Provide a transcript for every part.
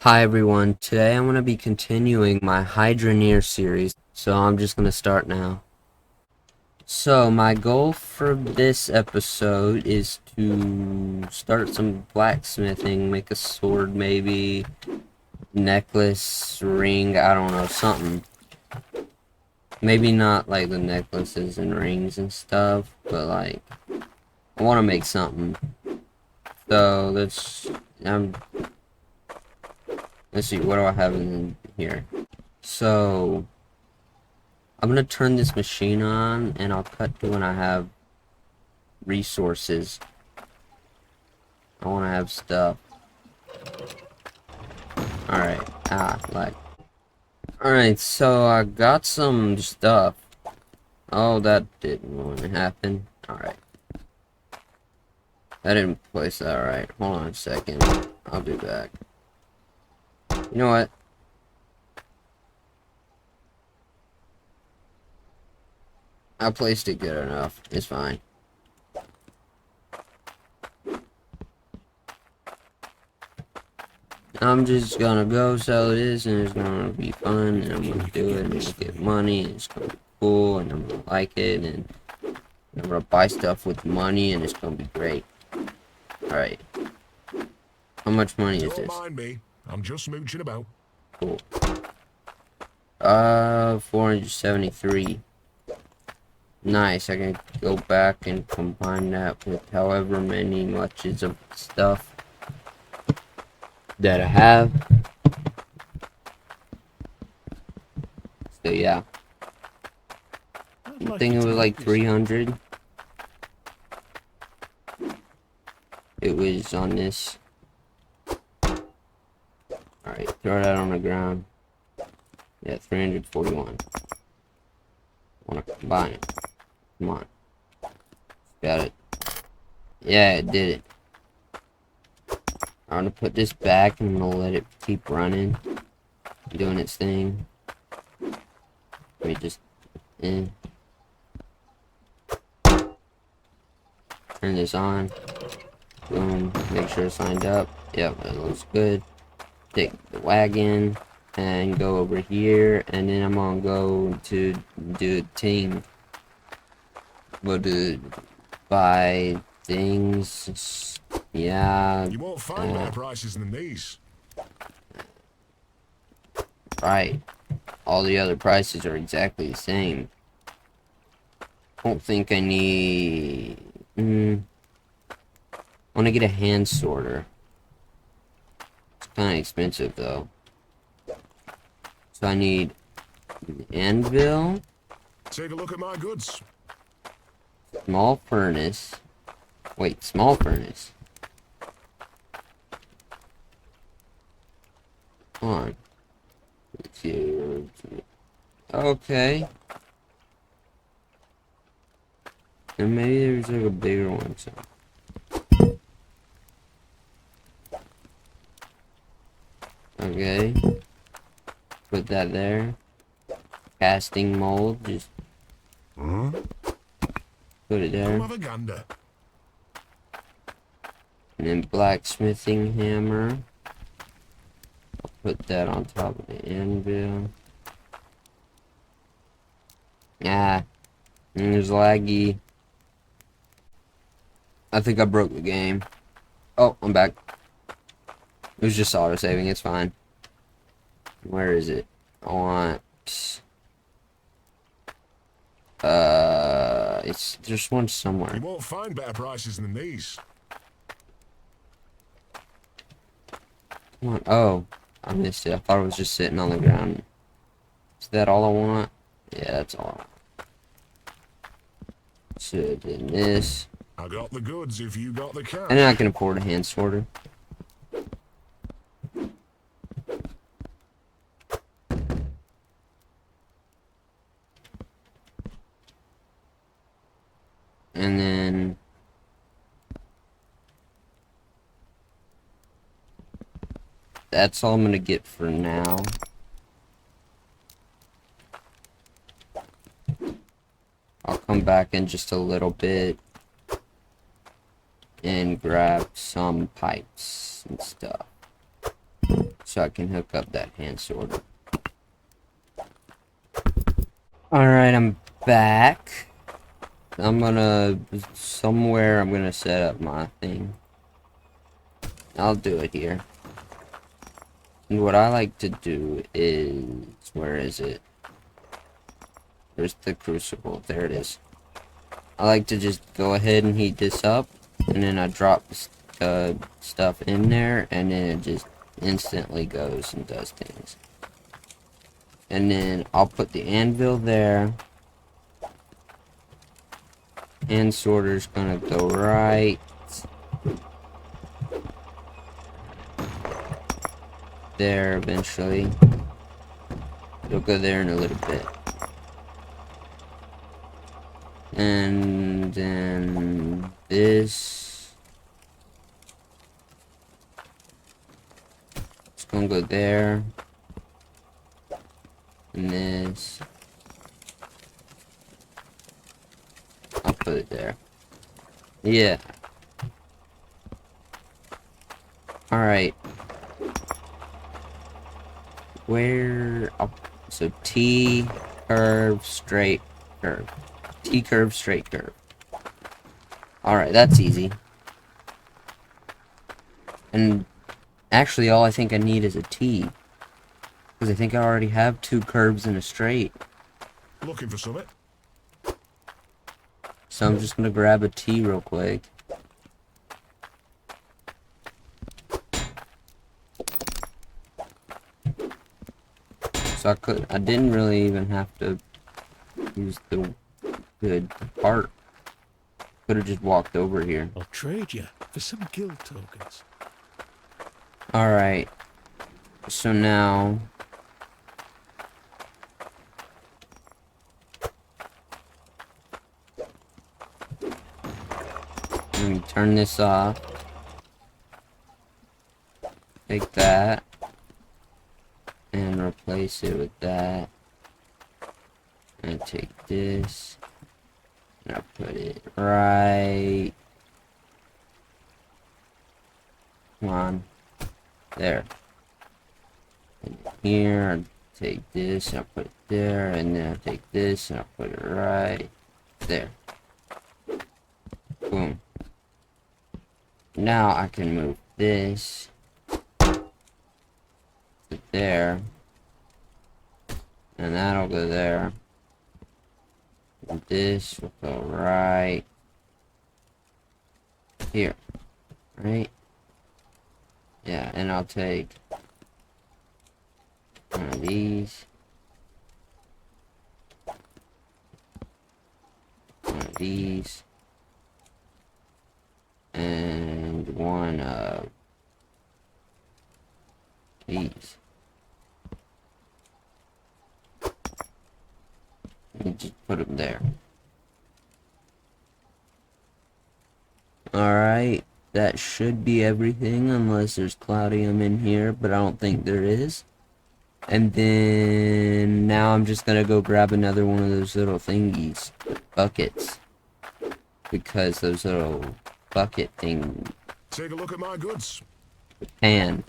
Hi everyone, today I'm going to be continuing my Hydroneer series, so I'm just going to start now. So my goal for this episode is to start some blacksmithing, make a sword maybe, necklace, ring, I don't know, something. Maybe not like the necklaces and rings and stuff, but like, I want to make something. So let's see, what do I have in here? So, I'm gonna turn this machine on, and I'll cut to when I have resources. I wanna have stuff. Alright, like. Alright, so I got some stuff. Oh, that didn't want to happen. Alright. I didn't place that right. Hold on a second. I'll be back. You know what? I placed it good enough. It's fine. I'm just gonna go sell this, and it's gonna be fun, and I'm gonna do it, and I'll get money, and it's gonna be cool, and I'm gonna like it, and I'm gonna buy stuff with money, and it's gonna be great. Alright. How much money is this? Don't mind me. I'm just mooching about. Cool. 473. Nice, I can go back and combine that with however many muches of stuff that I have. So yeah. I think it was like 300. It was on this. Alright, throw that on the ground. Yeah, 341. Wanna combine it. Come on. Got it. Yeah, it did it. I'm gonna put this back and I'm gonna let it keep running. Doing its thing. Let me just turn this on. Boom. Make sure it's lined up. Yep, it looks good. Take the wagon and go over here, and then I'm gonna go to do a thing. Go to buy things. Yeah. You won't find better prices than these. Right. All the other prices are exactly the same. Don't think I need. I want to get a hand sorter. It's kind of expensive though. So I need an anvil. Take a look at my goods. Small furnace. Wait, small furnace. Come on. Okay. And maybe there's like a bigger one, so. Okay. Put that there. Casting mold, just put it there. Have a gander. And then blacksmithing hammer. I'll put that on top of the anvil. And there's laggy. I think I broke the game. Oh, I'm back. It was just auto saving, it's fine. Where is it? I want there's one somewhere. You won't find better prices than these. Come on. Oh, I missed it. I thought it was just sitting on the ground. Is that all I want? Yeah, that's all I want. So then this. I got the goods if you got the cash. And I can afford a hand sorter. And then that's all I'm gonna get for now. I'll come back in just a little bit and grab some pipes and stuff. so I can hook up that hand sorter. Alright, I'm back. I'm gonna set up my thing. I'll do it here. And what I like to do is, where is it? There's the crucible. There it is. I like to just go ahead and heat this up, and then I drop the stuff in there, and then it just instantly goes and does things. And then I'll put the anvil there. Hand sorter's gonna go right there eventually. It'll go there in a little bit. And then this, it's gonna go there. And this, I'll put it there. Yeah. Alright. So T, curve, straight, curve. T curve, straight curve. Alright, that's easy. And actually all I think I need is a T. Because I think I already have 2 curves and a straight. Looking for something? So I'm just gonna grab a T real quick. So I didn't really even have to use the good part. Could have just walked over here. I'll trade you for some guild tokens. Alright. So now let me turn this off. Take that and replace it with that. And take this and I'll put it right. Come on. There. And here, I'll take this and I'll put it there, and then I'll take this and I'll put it right there. Boom. Now I can move this to there, and that'll go there. And this will go right here, right? Yeah, and I'll take one of these, one of these, and one of these. And just put them there. Alright, that should be everything unless there's Cloudium in here, but I don't think there is. And then now I'm just gonna go grab another one of those little thingies, buckets, because those little bucket thing Take a look at my goods. pan.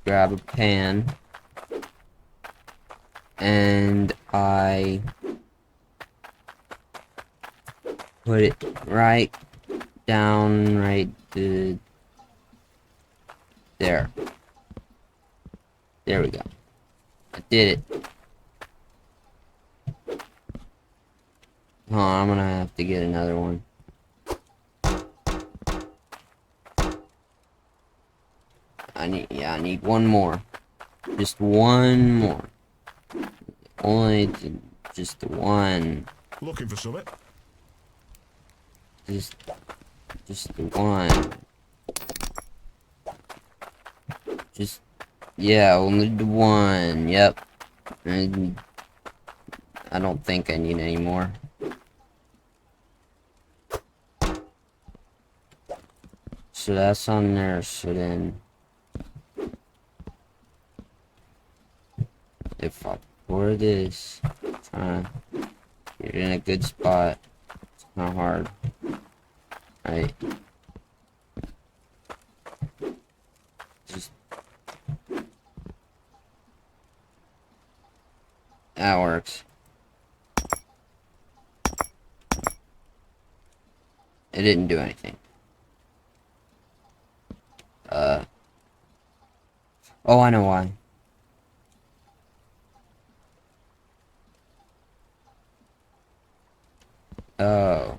Grab a pan, and I put it right down right there. There we go. I did it. Hold on, I'm gonna have to get another one. I need one more. Just one more. Just one. Looking for something? Just the one. Yeah, only the one. Yep. And I don't think I need any more. So that's on there, so then if I pour this, trying to get it in a good spot, it's not hard. Right. That works. It didn't do anything. Oh, I know why. Oh.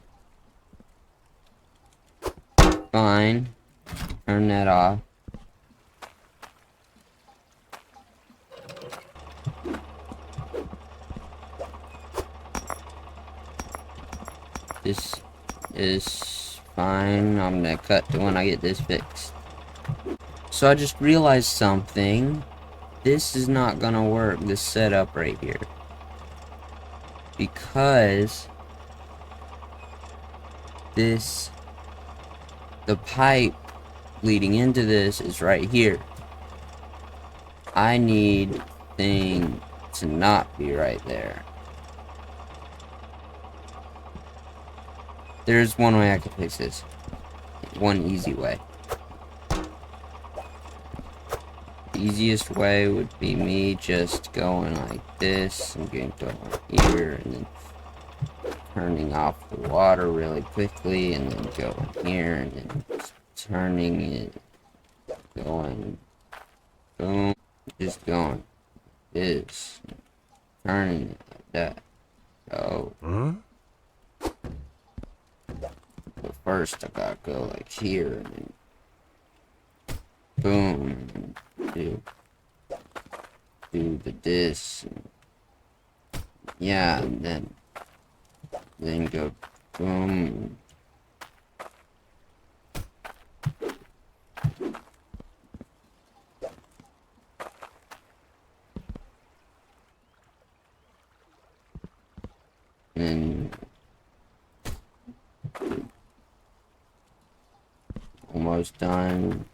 Fine. Turn that off. This is fine. I'm gonna cut to when I get this fixed. So I just realized something. This is not gonna work, this setup right here. Because the pipe leading into this is right here. I need thing to not be right there. There's one way I can fix this. One easy way. The easiest way would be me just going like this and going here and then turning off the water really quickly and then going here and then turning it, going, boom, just going this, turning it like that. So, but first I gotta go like here and then boom, and do the this, and yeah, and then go boom. And almost done.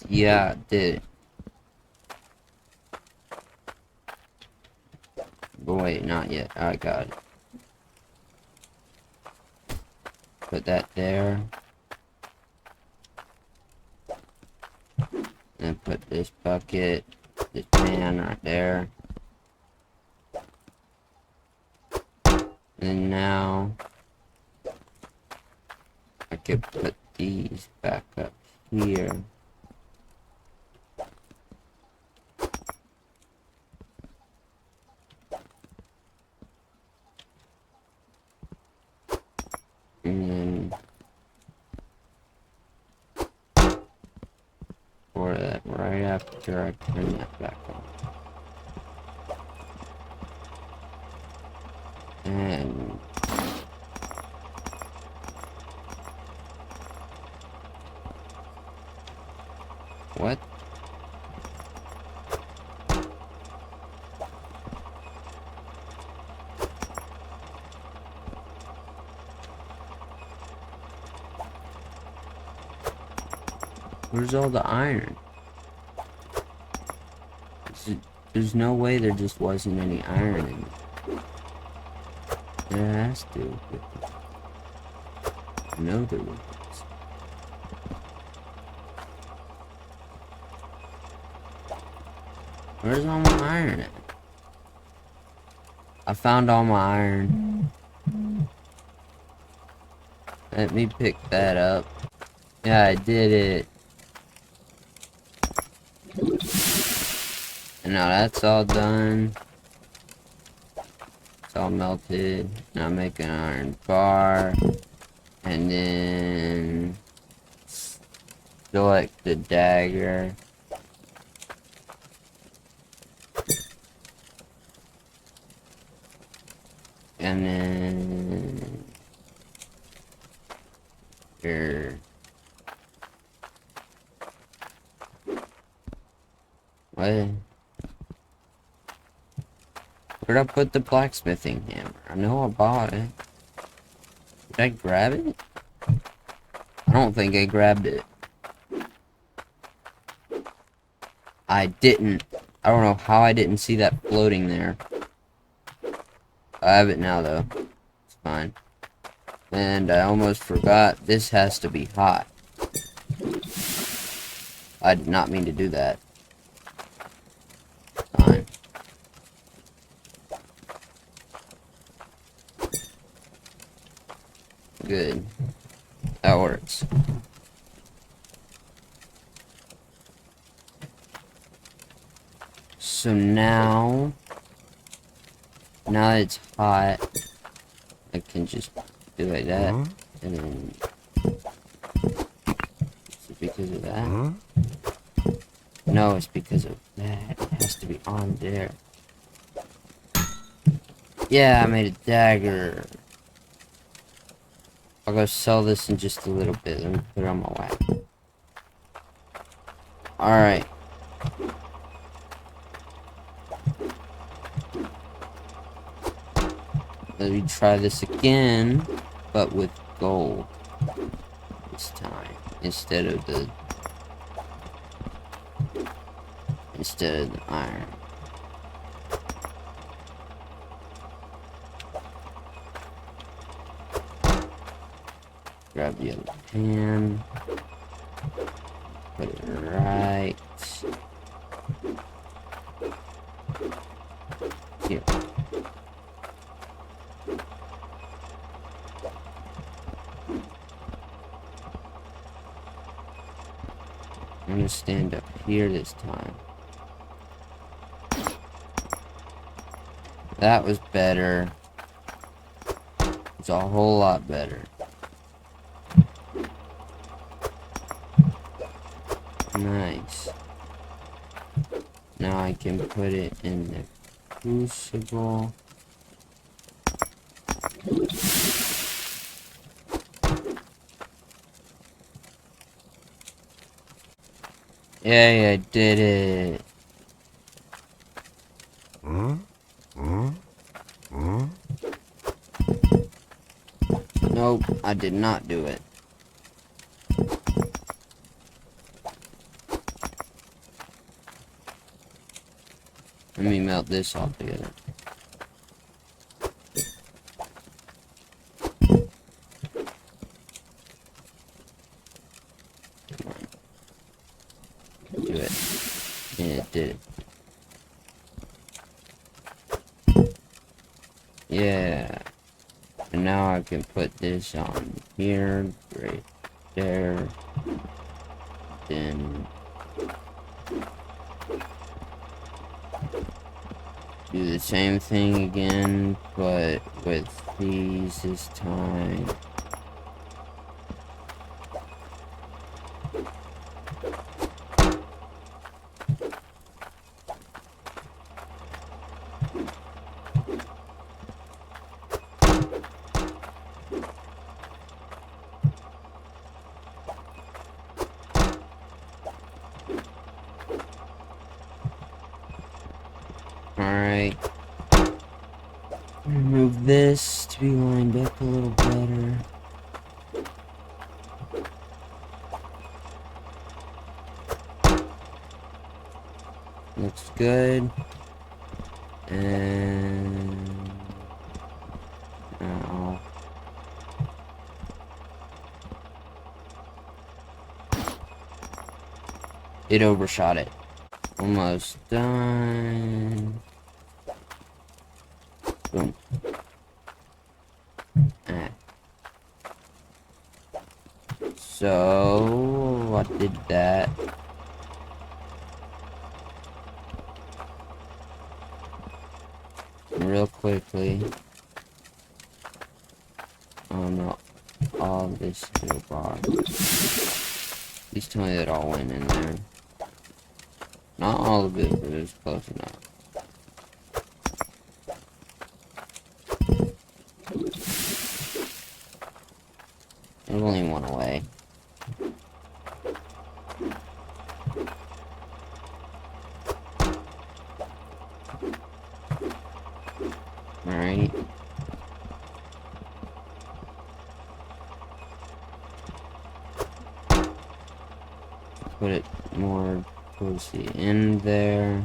Yeah, I did it. But wait, not yet. I got it. Put that there. And put this bucket, this pan right there. And now I could put these back up here. And then for that right after I turn that back on. And what? Where's all the iron? There's no way there just wasn't any iron in it. There has to. I know there was. Where's all my iron at? I found all my iron. Let me pick that up. Yeah, I did it. And now that's all done. It's all melted. Now I'm making an iron bar. And then select the dagger. And then here. What? Where'd I put the blacksmithing hammer? I know I bought it. Did I grab it? I don't think I grabbed it. I didn't. I don't know how I didn't see that floating there. I have it now, though. It's fine. And I almost forgot, this has to be hot. I did not mean to do that. Fine. Good. That works. So now that it's hot, I can just do like that, and then is it because of that? No, it's because of that. It has to be on there. Yeah, I made a dagger. I'll go sell this in just a little bit. Let me put it on my wagon. Alright. Let me try this again, but with gold this time instead of the iron. Grab the other pan, put it right here. I'm gonna stand up here this time. That was better. It's a whole lot better. Nice. Now I can put it in the crucible. Yay, I did it. Nope, I did not do it. Let me melt this all together. Come on. Do it. And it did it. Yeah. And now I can put this on here, right there. Then do the same thing again, but with these this time. Alright. Move this to be lined up a little better. Looks good. And now it overshot it. Almost done. Boom. So I did that. Real quickly. No, all of this little bar. Please tell me that all went in there. Not all of it, but it was close enough. It only went away. Alright. Put it more towards the end there.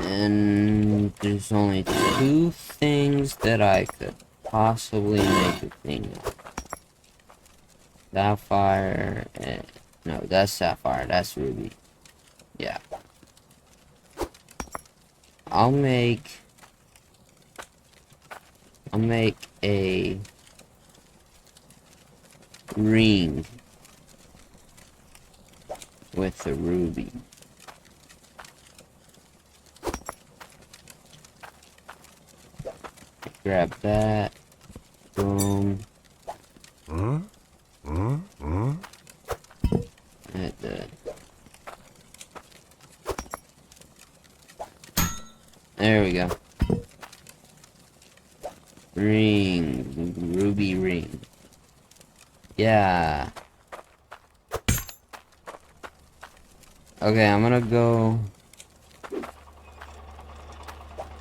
And there's only two things that I could possibly make a thing of. Sapphire and... No, that's sapphire. That's ruby. Yeah. I'll make a ring with the ruby. Grab that. Boom. And, there we go. Ring. Ruby ring. Yeah. Okay, I'm gonna go...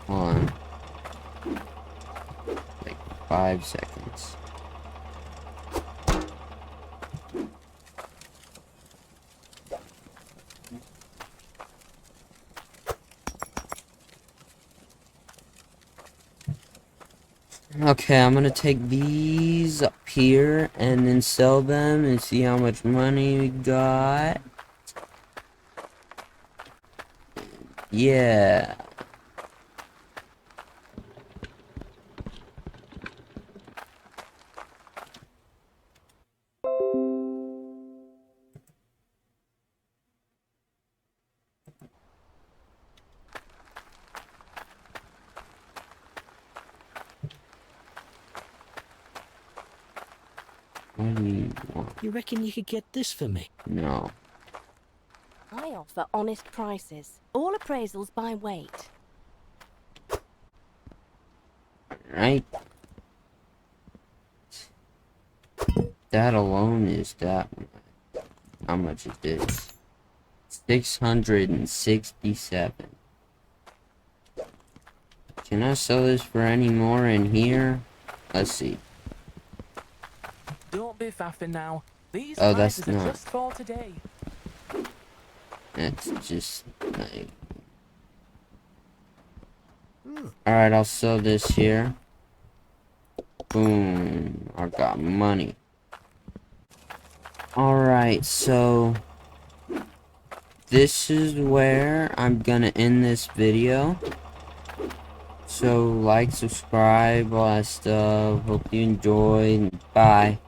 Hold on. Like 5 seconds. Okay, I'm gonna take these up here and then sell them and see how much money we got. Yeah. What do you want? You reckon you could get this for me? No. I offer honest prices. All appraisals by weight. Right? That alone is that much. How much is this? 667. Can I sell this for any more in here? Let's see. Don't be faffing now. These Oh, that's prices are not. just for today. It's just like... Alright, I'll sell this here. Boom. I got money. Alright, so... This is where I'm gonna end this video. So, like, subscribe, all that stuff. Hope you enjoyed. Bye.